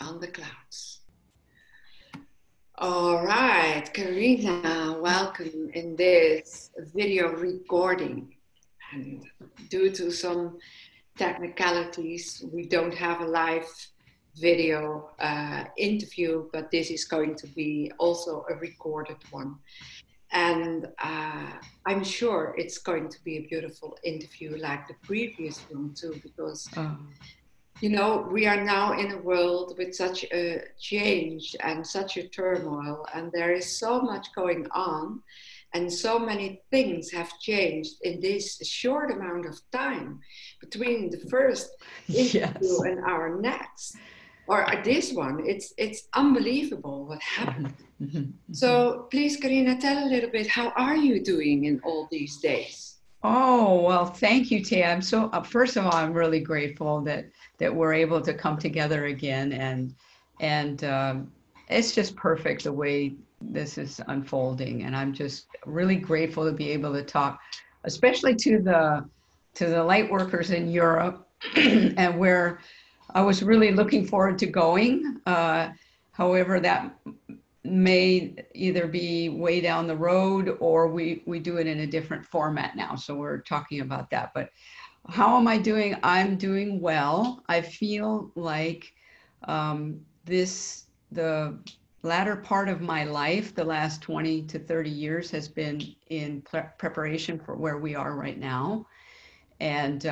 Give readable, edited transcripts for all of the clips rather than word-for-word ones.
on the clouds. All right, Karinna, welcome in this video recording. And due to some technicalities, we don't have a live video interview, but this is going to be also a recorded one. And I'm sure it's going to be a beautiful interview like the previous one too, because you know, we are now in a world with such a change and such a turmoil, and there is so much going on, and so many things have changed in this short amount of time between the first interview and our next, or this one. It's unbelievable what happened. So please, Karinna, tell a little bit, how are you doing in all these days? Oh, well, thank you, Thea. I'm so, first of all, I'm really grateful that we're able to come together again, and it's just perfect the way this is unfolding. And I'm just really grateful to be able to talk, especially to the light workers in Europe, and where I was really looking forward to going. However, that may either be way down the road, or we do it in a different format now. So we're talking about that. But how am I doing? I'm doing well. I feel like the latter part of my life, the last 20 to 30 years, has been in preparation for where we are right now. And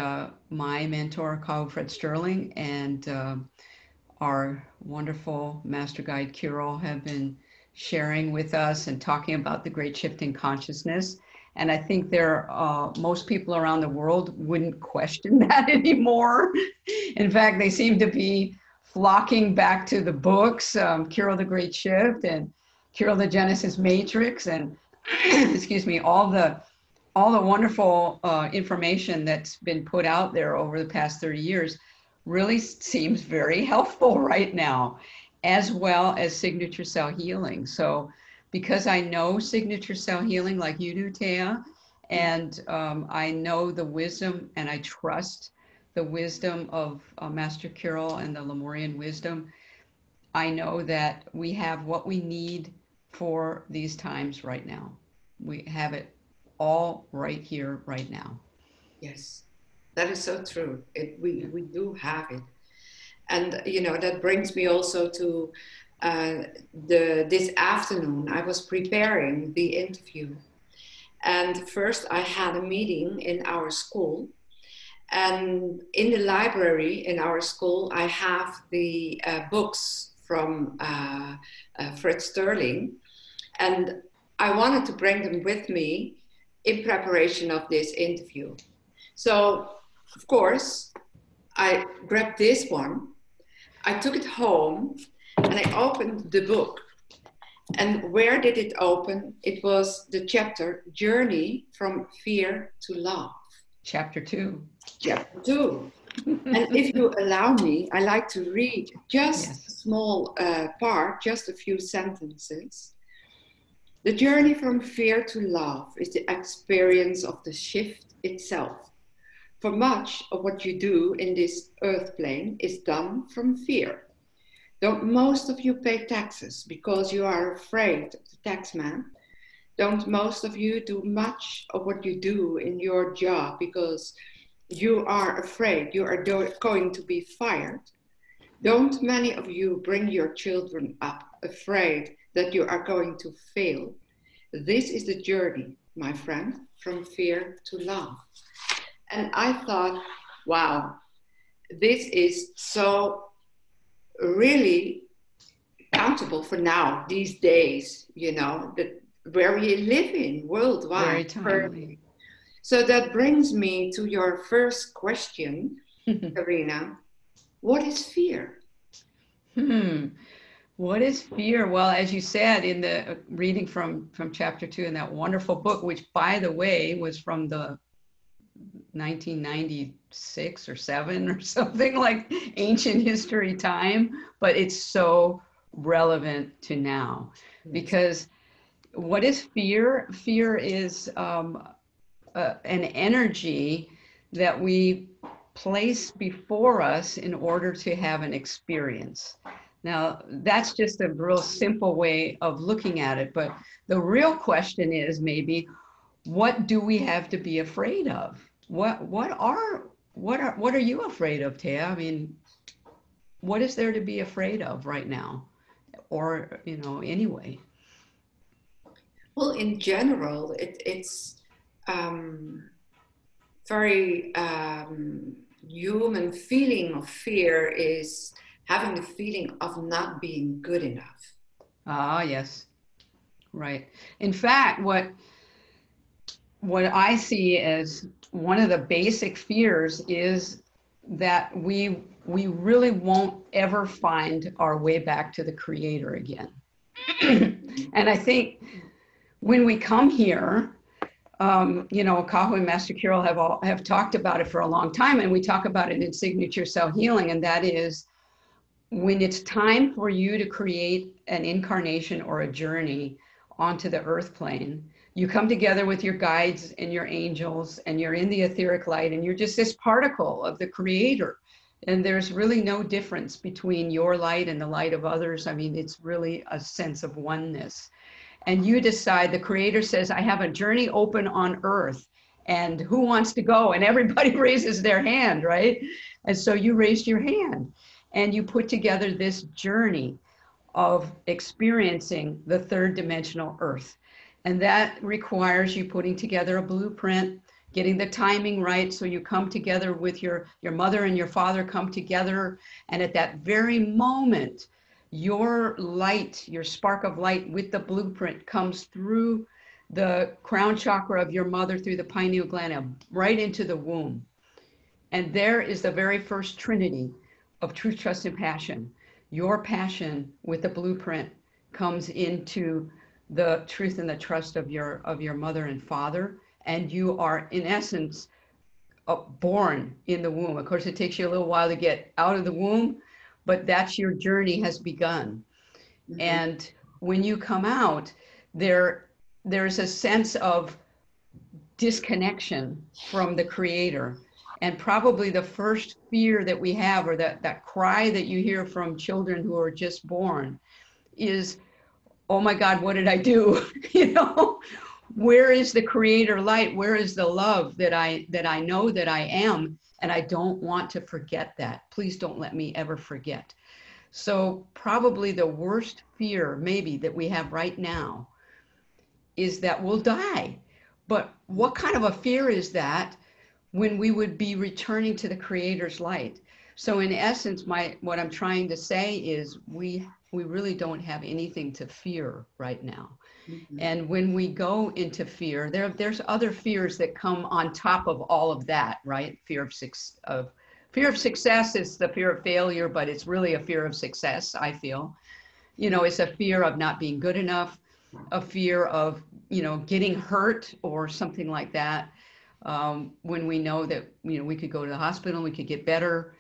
my mentor, Fred Sterling, and our wonderful master guide Kirill have been sharing with us and talking about the great shift in consciousness. And I think most people around the world wouldn't question that anymore. In fact, they seem to be flocking back to the books, Kirill the Great Shift and Kirill the Genesis Matrix, and excuse me, all the wonderful information that's been put out there over the past 30 years really seems very helpful right now, as well as signature cell healing. So because I know signature cell healing like you do, Thea, and I know the wisdom, and I trust the wisdom of Master Kirill and the Lemurian wisdom, I know that we have what we need for these times right now. We have it all right here, right now. Yes, that is so true. We do have it. And, you know, that brings me also to this afternoon. I was preparing the interview. And first I had a meeting in our school. And in the library in our school, I have the books from Fred Sterling. And I wanted to bring them with me in preparation of this interview. So, of course, I grabbed this one. I took it home and I opened the book. And where did it open? It was the chapter Journey from Fear to Love. Chapter 2. Chapter 2. And if you allow me, I like to read just a small part, just a few sentences. The journey from fear to love is the experience of the shift itself. For much of what you do in this earth plane is done from fear. Don't most of you pay taxes because you are afraid of the taxman? Don't most of you do much of what you do in your job because you are afraid you are going to be fired? Don't many of you bring your children up afraid that you are going to fail? This is the journey, my friend, from fear to love. And I thought, wow, this is so really accountable for now, these days, you know, that where we live in worldwide. Very timely. So that brings me to your first question, Karinna. What is fear? What is fear? Well, as you said in the reading from chapter 2 in that wonderful book, which by the way was from the 1996 or 7 or something, like ancient history time, but it's so relevant to now. Because what is fear? Fear is an energy that we place before us in order to have an experience. Now, that's just a real simple way of looking at it. But the real question is maybe, what do we have to be afraid of? What are you afraid of, Thea? I mean, what is there to be afraid of right now? Or, anyway. Well, in general, it's very human feeling of fear is having the feeling of not being good enough. Ah, yes. Right. In fact, what I see as one of the basic fears is that we really won't ever find our way back to the Creator again. And I think when we come here, Kahu and Master Carol have talked about it for a long time, and we talk about it in Signature Cell Healing, and that is when it's time for you to create an incarnation or a journey onto the earth plane, you come together with your guides and your angels, and you're in the etheric light, and you're just this particle of the Creator. And there's really no difference between your light and the light of others. I mean, it's really a sense of oneness. And you decide, the Creator says, I have a journey open on earth, and who wants to go? And everybody raises their hand, right? And so you raised your hand, and you put together this journey of experiencing the third dimensional earth. And that requires you putting together a blueprint, getting the timing right. So you come together with your mother and your father come together. And at that very moment, your light, your spark of light with the blueprint comes through the crown chakra of your mother, through the pineal gland, right into the womb. And there is the very first trinity of truth, trust, and passion. Your passion with the blueprint comes into the truth and the trust of your mother and father, and you are in essence born in the womb. Of course, it takes you a little while to get out of the womb, but that's your journey has begun. Mm-hmm. And when you come out, there's a sense of disconnection from the Creator. And probably the first fear that we have, or that cry that you hear from children who are just born, is, oh my God, what did I do? Where is the Creator light? Where is the love that I know that I am? And I don't want to forget that. Please don't let me ever forget. So probably the worst fear maybe that we have right now is that we'll die. But what kind of a fear is that when we would be returning to the Creator's light? So in essence, what I'm trying to say is we really don't have anything to fear right now. Mm-hmm. And when we go into fear, there's other fears that come on top of all of that, right? Fear of success is the fear of failure, but it's really a fear of success, I feel. It's a fear of not being good enough, a fear of, getting hurt or something like that. When we know that, we could go to the hospital, we could get better.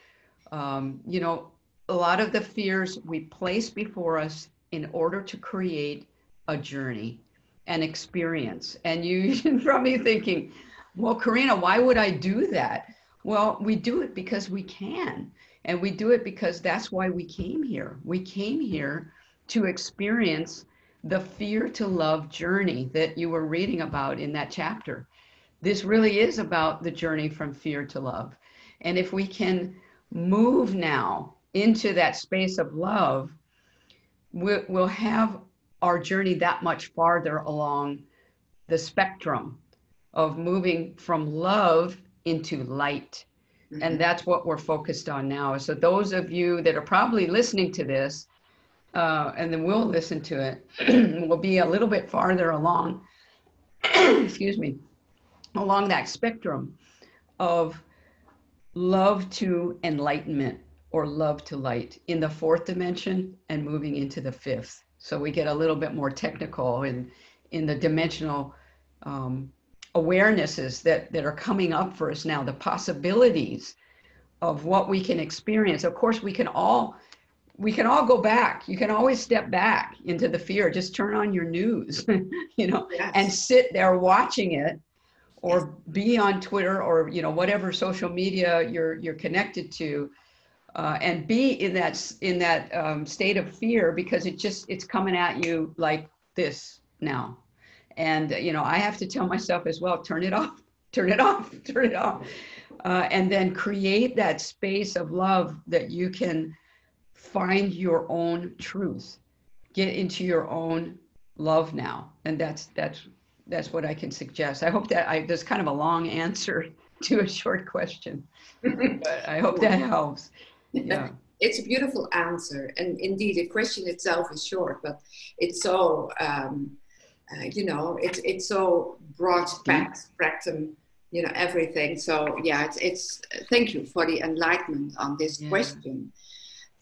A lot of the fears we place before us in order to create a journey, an experience. And you're probably thinking, well, Karinna, why would I do that? Well, we do it because we can. And we do it because that's why we came here. We came here to experience the fear to love journey that you were reading about in that chapter. This really is about the journey from fear to love. And if we can move now into that space of love, we'll have our journey that much farther along the spectrum of moving from love into light. Mm-hmm. And that's what we're focused on now. So those of you that are probably listening to this, and then we'll listen to it, will be a little bit farther along, excuse me, along that spectrum of love to enlightenment or love to light in the fourth dimension and moving into the fifth. So we get a little bit more technical in the dimensional awarenesses that are coming up for us now, the possibilities of what we can experience. Of course, we can all go back. You can always step back into the fear. Just turn on your news, yes. And sit there watching it, or be on Twitter or, whatever social media you're connected to. and be in that state of fear, because it's coming at you like this now. And, I have to tell myself as well, turn it off, turn it off, turn it off. And then create that space of love that you can find your own truth, get into your own love now. And that's what I can suggest. I hope that there's kind of a long answer to a short question, but I hope that helps. Yeah. It's a beautiful answer. And indeed, the question itself is short, but it's so, it's so broad spectrum, everything. So yeah, it's thank you for the enlightenment on this question.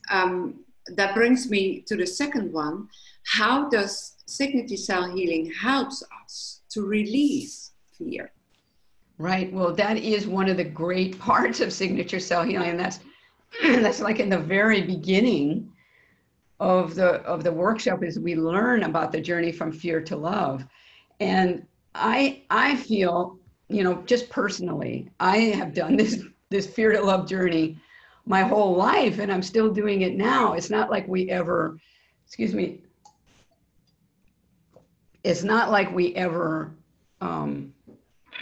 That brings me to the second one. How does signature cell healing helps us to release fear? Right. Well, that is one of the great parts of signature cell healing, and that's like in the very beginning of the workshop, is we learn about the journey from fear to love. And I feel, just personally, I have done this fear to love journey my whole life, and I'm still doing it now. It's not like we ever, it's not like we ever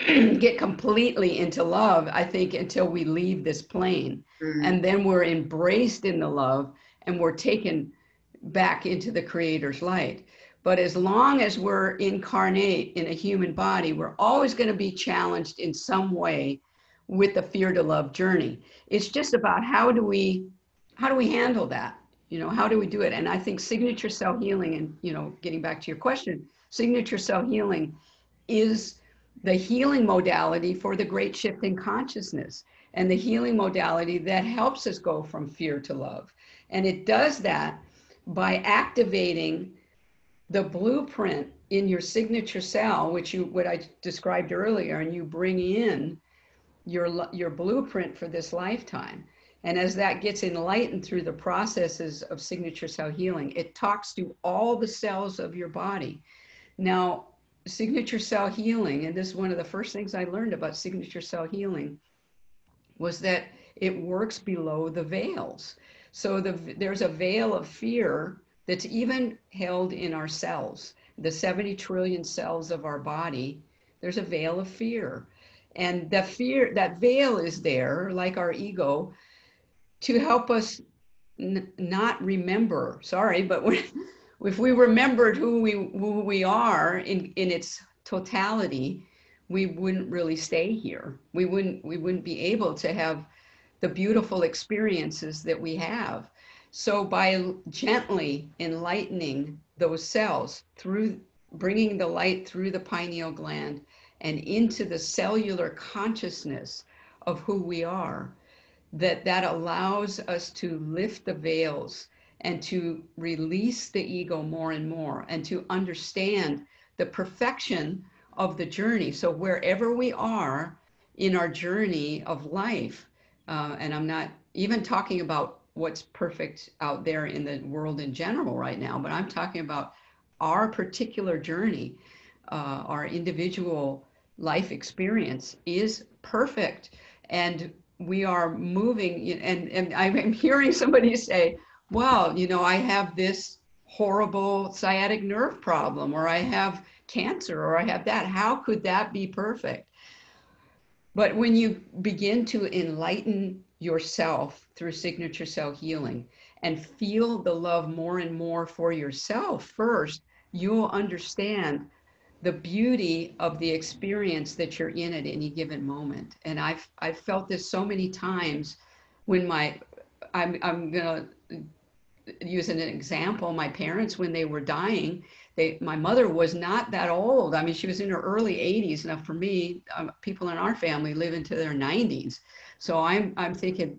get completely into love, I think, until we leave this plane. Mm-hmm. And then we're embraced in the love, and we're taken back into the Creator's light. But as long as we're incarnate in a human body, we're always going to be challenged in some way with the fear to love journey. It's just about how do we handle that? How do we do it? And I think signature cell healing, and getting back to your question, signature cell healing is the healing modality for the great shift in consciousness, and the healing modality that helps us go from fear to love. And it does that by activating the blueprint in your signature cell, what I described earlier, and you bring in your blueprint for this lifetime. And as that gets enlightened through the processes of signature cell healing, it talks to all the cells of your body. Now, signature cell healing, and this is one of the first things I learned about signature cell healing, was that it works below the veils. So there's a veil of fear that's even held in our cells. The 70 trillion cells of our body, there's a veil of fear. And that veil is there, like our ego, to help us not remember. Sorry, but if we remembered who we are in its totality, we wouldn't really stay here. We wouldn't be able to have the beautiful experiences that we have. So by gently enlightening those cells through bringing the light through the pineal gland and into the cellular consciousness of who we are, that allows us to lift the veils and to release the ego more and more, and to understand the perfection of the journey. So wherever we are in our journey of life, and I'm not even talking about what's perfect out there in the world in general right now, but I'm talking about our particular journey, our individual life experience is perfect. And we are moving, and I'm hearing somebody say, well, I have this horrible sciatic nerve problem, or I have cancer, or I have that. How could that be perfect? But when you begin to enlighten yourself through signature cell healing and feel the love more and more for yourself first, you'll understand the beauty of the experience that you're in at any given moment. And I've felt this so many times when I'm gonna use an example, my parents, when they were dying, my mother was not that old. I mean, she was in her early 80s. Now for me, people in our family live into their 90s. So I'm thinking,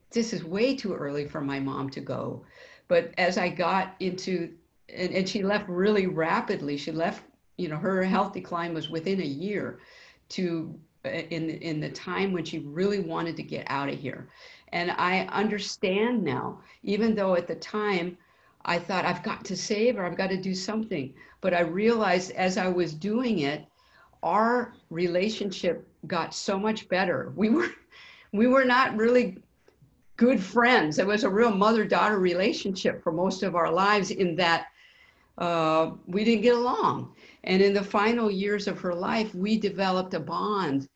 this is way too early for my mom to go. But as I got into, and she left really rapidly, she left, her health decline was within a year in the time when she really wanted to get out of here. And I understand now, even though at the time I thought, I've got to save her, I've got to do something. But I realized as I was doing it, our relationship got so much better. We were not really good friends. It was a real mother-daughter relationship for most of our lives, in that we didn't get along. And in the final years of her life, we developed a bond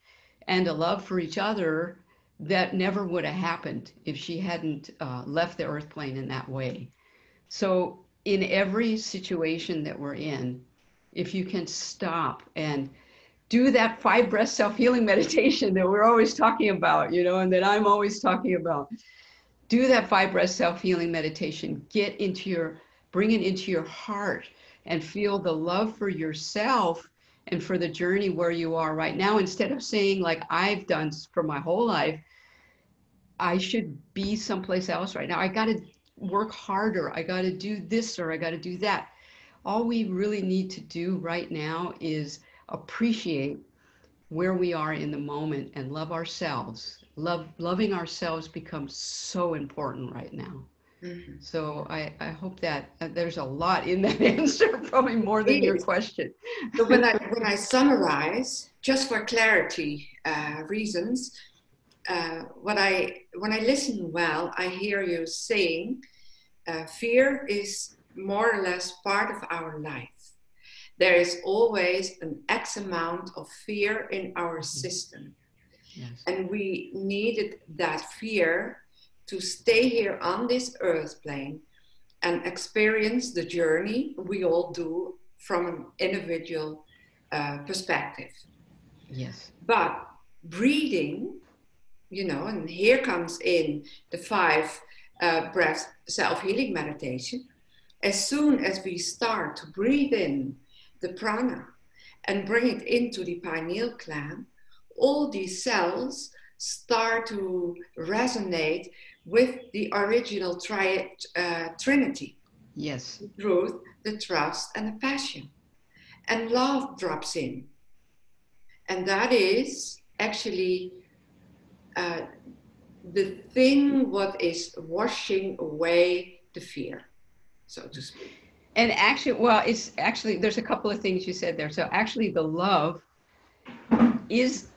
and a love for each other that never would have happened if she hadn't left the earth plane in that way. So in every situation that we're in, if you can stop and do that 5 breath self-healing meditation that we're always talking about, you know, and that I'm always talking about, do that 5 breath self-healing meditation, bring it into your heart and feel the love for yourself and for the journey where you are right now, instead of saying, like I've done for my whole life, I should be someplace else right now. I got to work harder. I got to do this, or I got to do that. All we really need to do right now is appreciate where we are in the moment and love ourselves. Loving ourselves becomes so important right now. Mm-hmm. So I hope that there's a lot in that answer, probably more than your question. So when I summarize, just for clarity reasons, when I listen well, I hear you saying fear is more or less part of our life. There is always an X amount of fear in our system. Yes. And we needed that fear to stay here on this earth plane and experience the journey we all do from an individual perspective. Yes. But breathing, you know, and here comes in the 5 breath self-healing meditation. As soon as we start to breathe in the prana and bring it into the pineal gland, all these cells start to resonate with the original trinity. Yes. The truth, the trust, and the passion. And love drops in. And that is actually the thing what is washing away the fear, so to speak. And actually, well, it's actually, there's a couple of things you said there. So actually the love is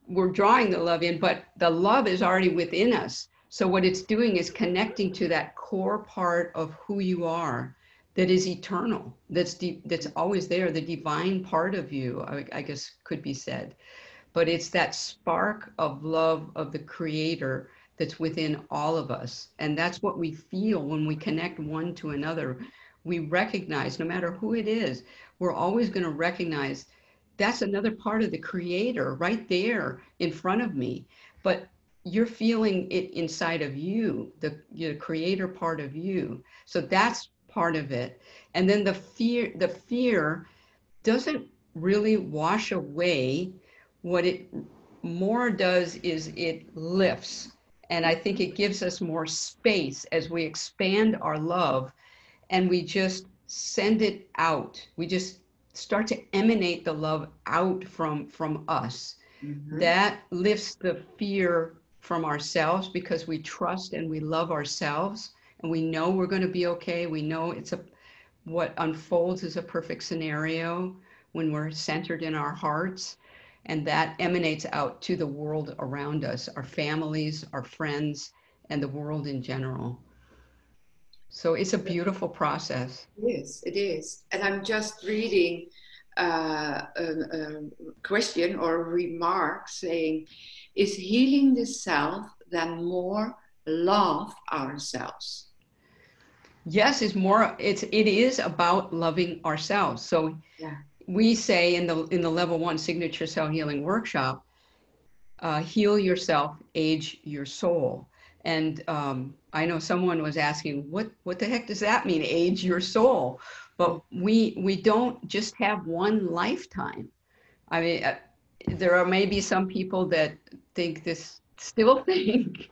we're drawing the love in, but the love is already within us. So what it's doing is connecting to that core part of who you are that is eternal, that's always there, the divine part of you, I guess could be said. But it's that spark of love of the Creator that's within all of us. And that's what we feel when we connect one to another. We recognize, no matter who it is, we're always going to recognize that's another part of the Creator right there in front of me. But you're feeling it inside of you, the Creator part of you. So that's part of it. And then the fear doesn't really wash away. What it more does is it lifts. And I think it gives us more space as we expand our love and we just send it out. We just start to emanate the love out from us. Mm-hmm. That lifts the fear from ourselves because we trust and we love ourselves and we know we're going to be okay. We know what unfolds is a perfect scenario when we're centered in our hearts. And that emanates out to the world around us, our families, our friends, and the world in general. So it's a beautiful process. It is. And I'm just reading a question or remark saying, is healing the self then more love ourselves? Yes, it is about loving ourselves. So yeah. We say in the level 1 signature cell healing workshop, heal yourself, age your soul. And I know someone was asking, what the heck does that mean, age your soul? But we don't just have one lifetime. I mean, there are maybe some people that still think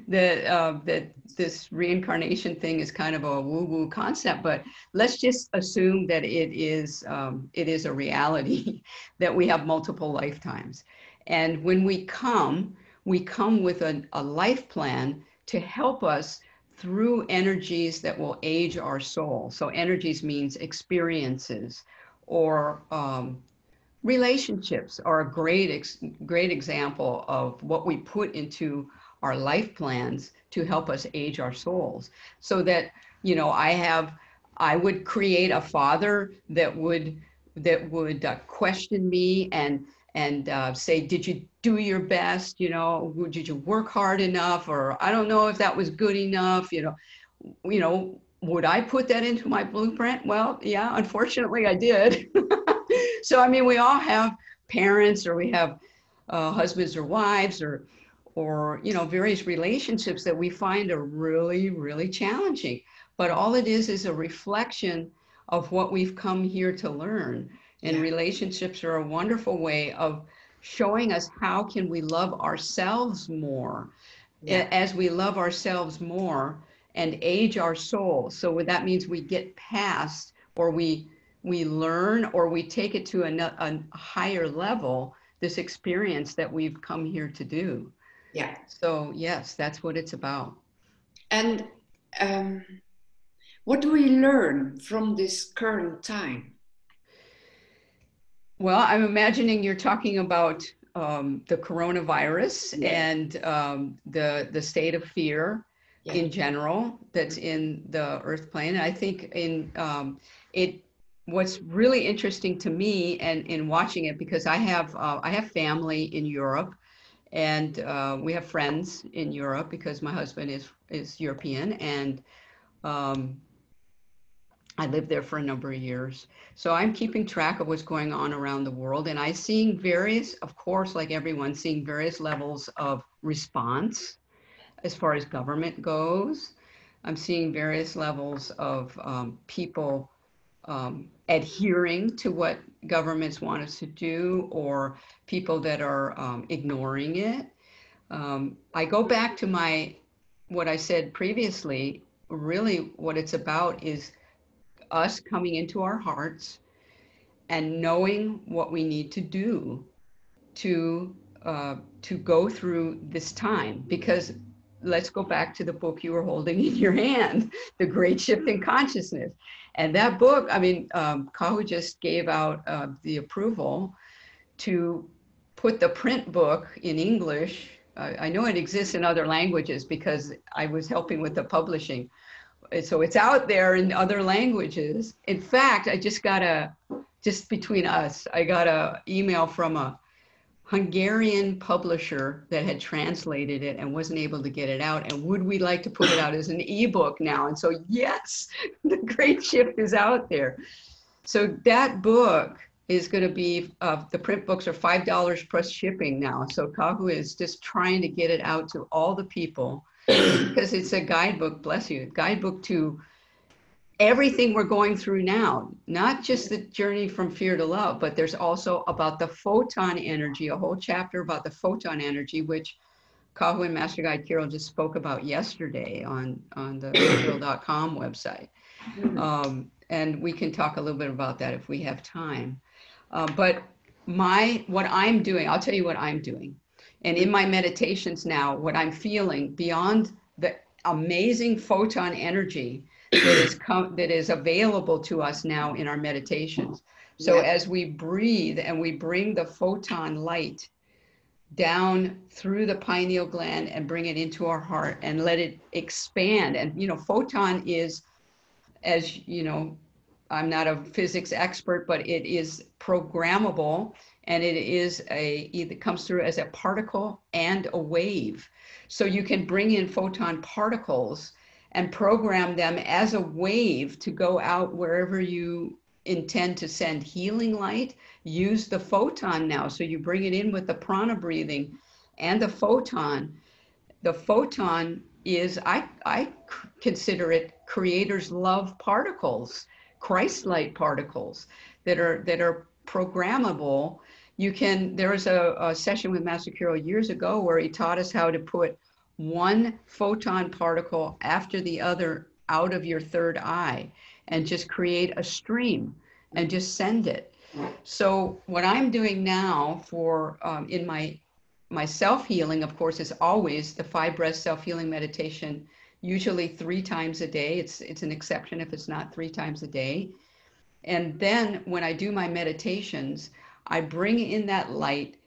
that this reincarnation thing is kind of a woo-woo concept, but let's just assume that it is a reality that we have multiple lifetimes. And when we come with a life plan to help us through energies that will age our soul. So energies means experiences or relationships are a great example of what we put into our life plans to help us age our souls. So that, you know, I would create a father that would question me and say, did you do your best? You know, did you work hard enough? Or I don't know if that was good enough. You know, would I put that into my blueprint? Well, yeah, unfortunately I did. So, I mean, we all have parents, or we have husbands or wives, or, you know, various relationships that we find are really, really challenging. But all it is a reflection of what we've come here to learn. And relationships are a wonderful way of showing us how can we love ourselves more. As we love ourselves more and age our soul. So that means we get past, or we learn, or we take it to a higher level, this experience that we've come here to do. Yeah. So yes, that's what it's about. And what do we learn from this current time? Well, I'm imagining you're talking about the coronavirus and the state of fear in general that's in the earth plane. And I think what's really interesting to me and in watching it, because I have family in Europe, and we have friends in Europe because my husband is European, and I lived there for a number of years. So I'm keeping track of what's going on around the world, and I'm seeing various, of course, like everyone, seeing various levels of response as far as government goes. I'm seeing various levels of people adhering to what governments want us to do, or people that are ignoring it. I go back to what I said previously. Really, what it's about is us coming into our hearts and knowing what we need to do to go through this time. Because let's go back to the book you were holding in your hand, The Great Shift in Consciousness. And that book, I mean, Kahu just gave out the approval to put the print book in English. I know it exists in other languages because I was helping with the publishing. So it's out there in other languages. In fact, just between us, I got an email from a Hungarian publisher that had translated it and wasn't able to get it out. And would we like to put it out as an ebook now? And so, yes, The Great Shift is out there. So that book is going to be, the print books are $5 plus shipping now. So Kahu is just trying to get it out to all the people, because it's a guidebook, bless you, guidebook to everything we're going through now, not just the journey from fear to love, but there's also about the photon energy, a whole chapter about the photon energy, which Kahu and Master Guide Carol just spoke about yesterday on the Carol.com website. And we can talk a little bit about that if we have time. But what I'm doing, I'll tell you what I'm doing. And in my meditations now, what I'm feeling beyond the amazing photon energy that is available to us now in our meditations. So as we breathe and we bring the photon light down through the pineal gland and bring it into our heart and let it expand. And, you know, photon is, as you know, I'm not a physics expert, but it is programmable, and it comes through as a particle and a wave. So you can bring in photon particles and program them as a wave to go out wherever you intend to send healing light. Use the photon now. So you bring it in with the prana breathing and the photon. The photon is, I consider it creator's love particles, Christ-light particles that are programmable. There was a session with Master Carol years ago where he taught us how to put one photon particle after the other out of your third eye and just create a stream and just send it. So what I'm doing now for in my self-healing, of course, is always the 5 breath self-healing meditation, usually 3 times a day. It's an exception if it's not 3 times a day. And then when I do my meditations, I bring in that light.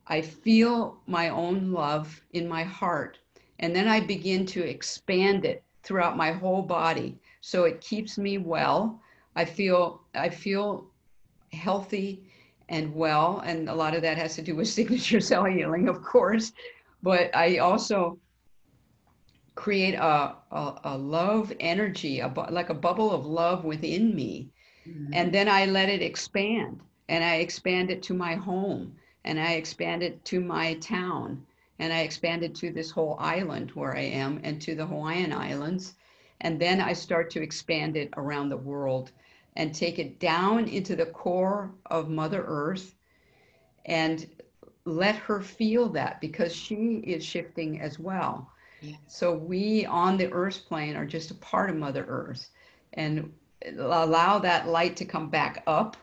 I feel my own love in my heart. And then I begin to expand it throughout my whole body. So it keeps me well. I feel healthy and well. And a lot of that has to do with signature cell healing, of course. But I also create a love energy, like a bubble of love within me. And then I let it expand, and I expand it to my home, and I expand it to my town, and I expand it to this whole island where I am, and to the Hawaiian Islands. And then I start to expand it around the world and take it down into the core of Mother Earth and let her feel that, because she is shifting as well. Yes. So we on the Earth's plane are just a part of Mother Earth, and allow that light to come back up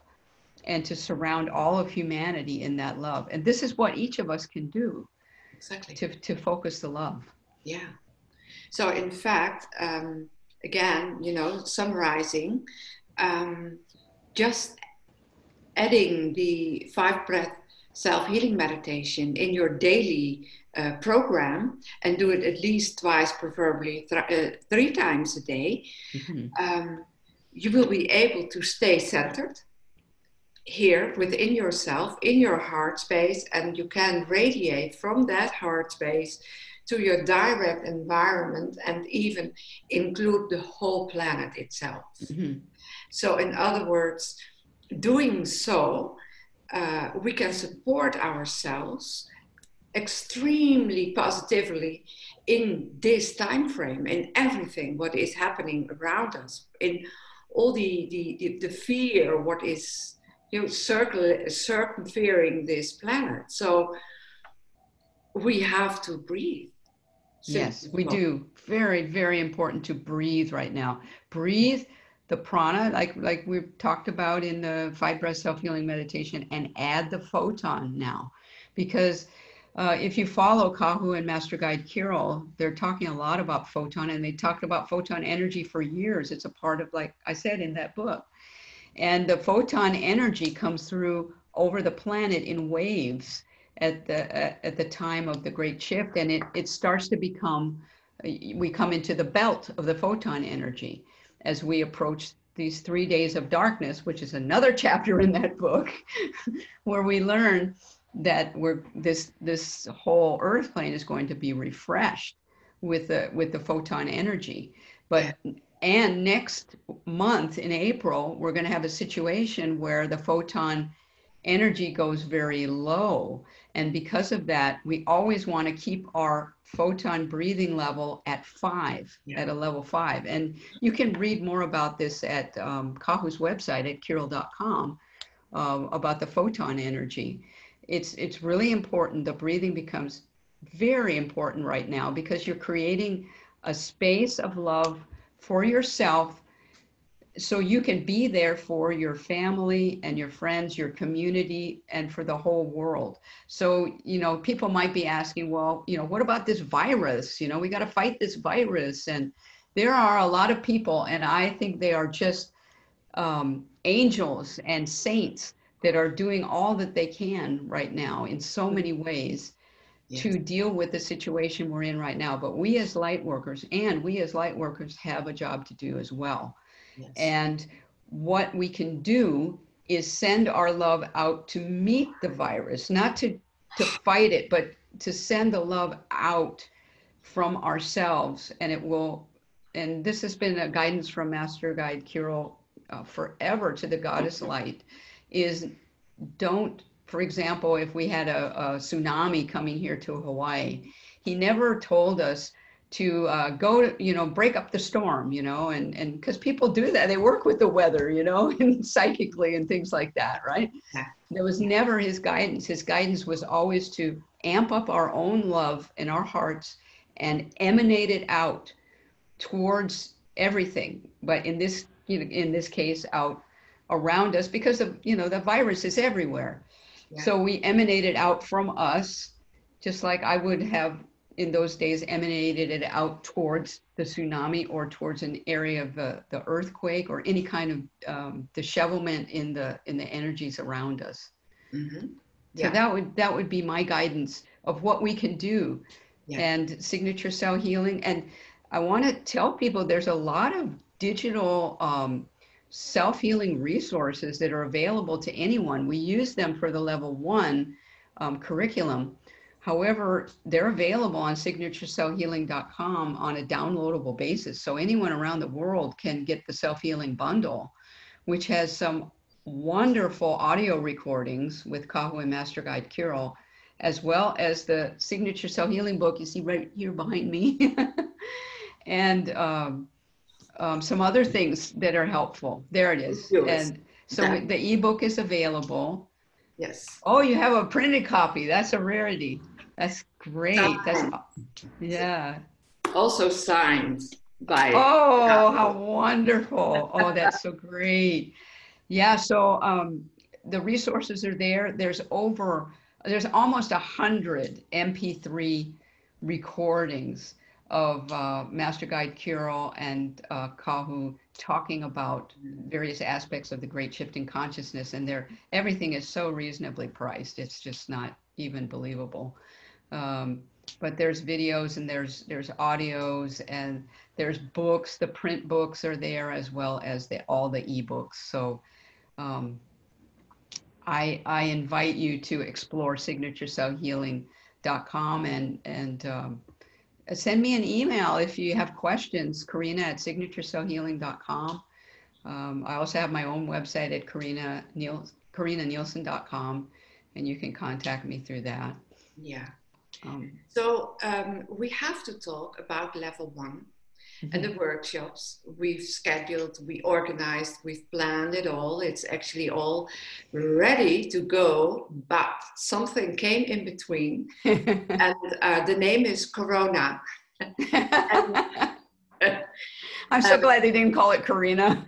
and to surround all of humanity in that love. And this is what each of us can do. Exactly. To focus the love. Yeah. So in fact, again, summarizing, just adding the 5-breath self-healing meditation in your daily program, and do it at least twice, preferably 3 times a day, you will be able to stay centered here within yourself, in your heart space, and you can radiate from that heart space to your direct environment, and even include the whole planet itself. So in other words, doing so, we can support ourselves extremely positively in this time frame, in everything what is happening around us, in all the fear, what is circumferring this planet. So we have to breathe. Yes, we do. Very, very important to breathe right now. Breathe the prana, like we've talked about in the 5-breath self-healing meditation, and add the photon now. Because if you follow Kahu and Master Guide Kirill, they're talking a lot about photon, and they talked about photon energy for years. It's a part of, like I said in that book. And the photon energy comes through over the planet in waves at the time of the great shift, and it starts to become, we come into the belt of the photon energy as we approach these 3 days of darkness, which is another chapter in that book, where we learn that this whole earth plane is going to be refreshed with the photon energy. But and next month in April, we're going to have a situation where the photon energy goes very low. And because of that, we always want to keep our photon breathing level at 5, at a level 5. And you can read more about this at Kahu's website at Kirill.com about the photon energy. It's really important. The breathing becomes very important right now, because you're creating a space of love for yourself, so you can be there for your family and your friends, your community, and for the whole world. So, people might be asking, well, what about this virus? We got to fight this virus. And there are a lot of people, and I think they are just angels and saints that are doing all that they can right now in so many ways to deal with the situation we're in right now. But we as light workers have a job to do as well. Yes. And what we can do is send our love out to meet the virus, not to fight it, but to send the love out from ourselves. And this has been a guidance from Master Guide Kirill forever to the Goddess Light, is don't, for example, if we had a tsunami coming here to Hawaii, he never told us to go to, break up the storm, and because people do that, they work with the weather, and psychically and things like that, right? Yeah. That was never his guidance. His guidance was always to amp up our own love in our hearts and emanate it out towards everything. But in this case, out around us, because the virus is everywhere. Yeah. So we emanate it out from us, just like I would have in those days emanated it out towards the tsunami or towards an area of the earthquake or any kind of dishevelment in the energies around us. Mm-hmm. Yeah. So that would be my guidance of what we can do and signature cell healing. And I want to tell people there's a lot of digital self-healing resources that are available to anyone. We use them for the level 1 curriculum. However, they're available on signaturecellhealing.com on a downloadable basis. So anyone around the world can get the self-healing bundle, which has some wonderful audio recordings with Kahu and Master Guide Kirill, as well as the Signature Cell Healing book you see right here behind me. And some other things that are helpful. There it is. And so the ebook is available. Yes. Oh, you have a printed copy. That's a rarity. That's great. That's yeah. Also signed by. Oh, how wonderful. Oh, that's so great. Yeah, so the resources are there. There's almost 100 MP3 recordings of Master Guide Kirill and Kahu talking about various aspects of the Great Shift in Consciousness, and everything is so reasonably priced. It's just not even believable. But there's videos and there's audios and there's books. The print books are there as well as all the ebooks. So I invite you to explore signaturecellhealing.com and send me an email if you have questions, Karinna@signaturecellhealing.com. I also have my own website at KarinnaNielsen.com, and you can contact me through that. Yeah. So we have to talk about level 1 and the workshops. We've scheduled, we organized, we've planned it all. It's actually all ready to go, but something came in between, and the name is Corona. I'm so glad they didn't call it Karinna.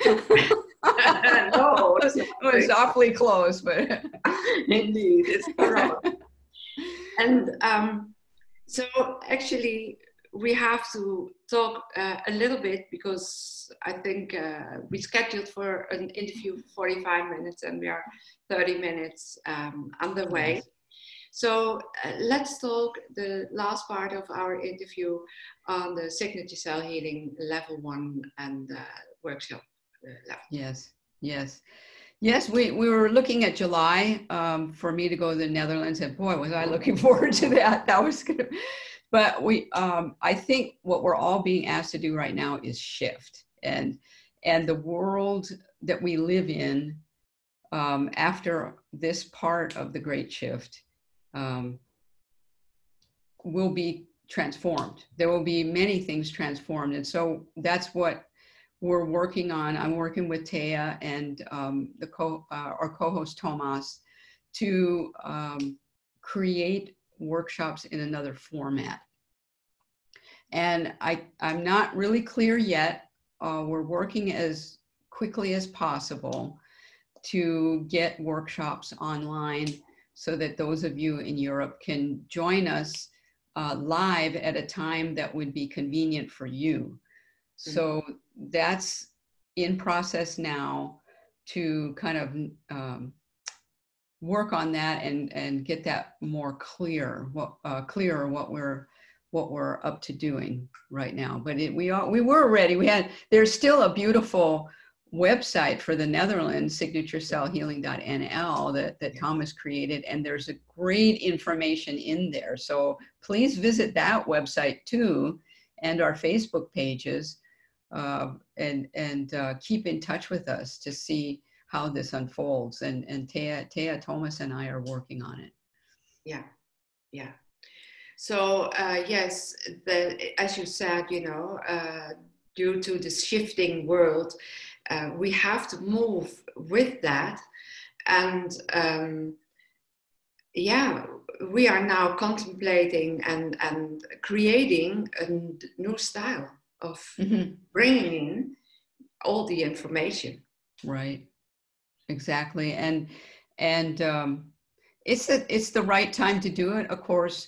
No, it was awfully close, but indeed, it's Corona. And so actually, we have to talk a little bit, because I think we scheduled for an interview for 45 minutes and we are 30 minutes underway. Yes. So let's talk the last part of our interview on the Signature Cell Healing level 1 and workshop level. Yes, yes. Yes, we were looking at July for me to go to the Netherlands, and boy, was I looking forward to that. That was good. But I think what we're all being asked to do right now is shift, and the world that we live in after this part of the Great Shift will be transformed. There will be many things transformed, and so that's what we're working on. I'm working with Thea and our co-host Thomas to create workshops in another format. And I'm not really clear yet. We're working as quickly as possible to get workshops online so that those of you in Europe can join us live at a time that would be convenient for you. So that's in process now to kind of work on that and get that more clearer what we're up to doing right now. But we were ready. There's still a beautiful website for the Netherlands, signaturecellhealing.nl, that Thomas created, and there's a great information in there. So please visit that website too, and our Facebook pages. And keep in touch with us to see how this unfolds. And Thea, Thomas, and I are working on it. Yeah, yeah. So yes, as you said, due to the shifting world, we have to move with that. And yeah, we are now contemplating and creating a new style of bringing in all the information. Right, exactly, and it's the right time to do it. Of course,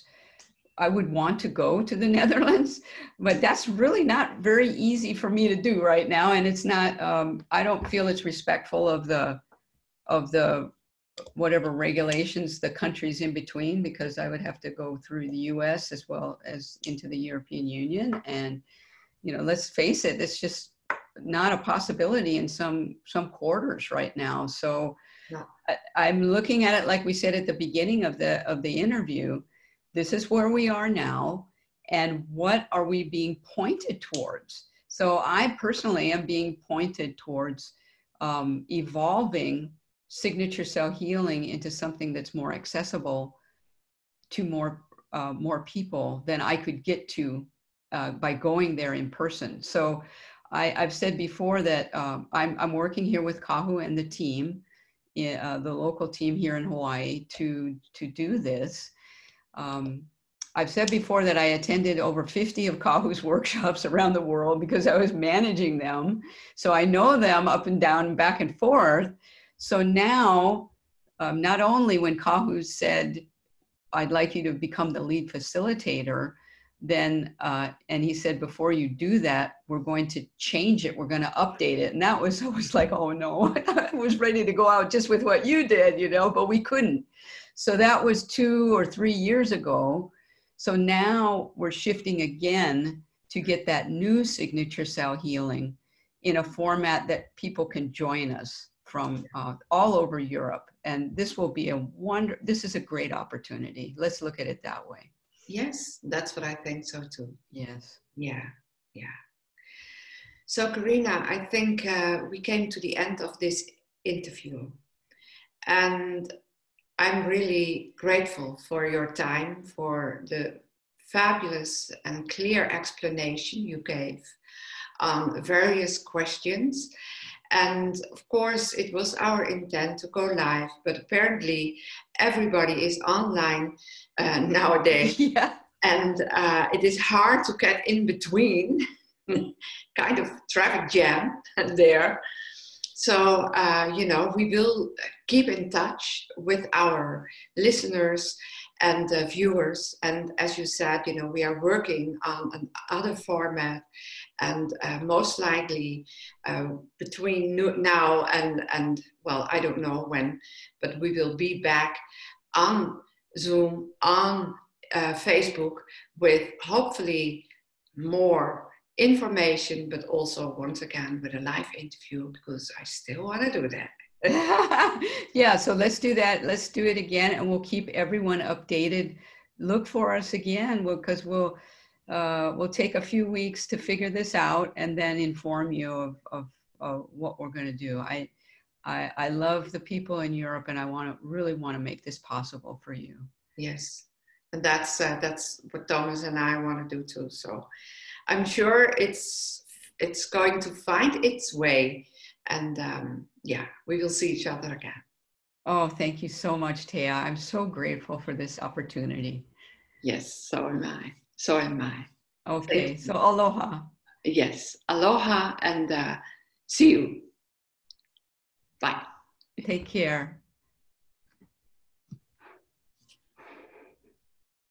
I would want to go to the Netherlands, but that's really not very easy for me to do right now, and it's not. I don't feel it's respectful of the whatever regulations the countries in between, because I would have to go through the US as well as into the European Union. And, let's face it, it's just not a possibility in some quarters right now. So No. I'm looking at it, like we said at the beginning of the interview, this is where we are now, and what are we being pointed towards? So I personally am being pointed towards evolving signature cell healing into something that's more accessible to more people than I could get to by going there in person. So I've said before that I'm working here with Kahu and the team, the local team here in Hawaii, to do this. I've said before that I attended over 50 of Kahu's workshops around the world because I was managing them. So I know them up and down, back and forth. So now, not only when Kahu said, I'd like you to become the lead facilitator, then, and he said, before you do that, we're going to change it. We're going to update it. And I was like, oh no, I was ready to go out just with what you did, but we couldn't. So that was 2 or 3 years ago. So now we're shifting again to get that new signature cell healing in a format that people can join us from all over Europe. And this will be this is a great opportunity. Let's look at it that way. Yes, that's what I think so too. Yes. Yeah. So Karinna, I think we came to the end of this interview. And I'm really grateful for your time, for the fabulous and clear explanation you gave on various questions. And of course, it was our intent to go live, but apparently everybody is online nowadays. Yeah. And it is hard to get in between, kind of traffic jam there. So, we will keep in touch with our listeners and viewers. And as you said, we are working on another format, and most likely between now and, well, I don't know when, but we will be back on Zoom, on Facebook, with hopefully more information, but also once again with a live interview, because I still want to do that. Yeah, so let's do that. Let's do it again, and we'll keep everyone updated. Look for us again, because we'll take a few weeks to figure this out and then inform you of what we're going to do. I love the people in Europe, and I really want to make this possible for you. Yes, and that's what Thomas and I want to do too. So I'm sure it's going to find its way, and we will see each other again. Oh, thank you so much, Thea. I'm so grateful for this opportunity. Yes, so am I. So am I. Okay, so aloha. Yes, aloha, and see you. Bye. Take care.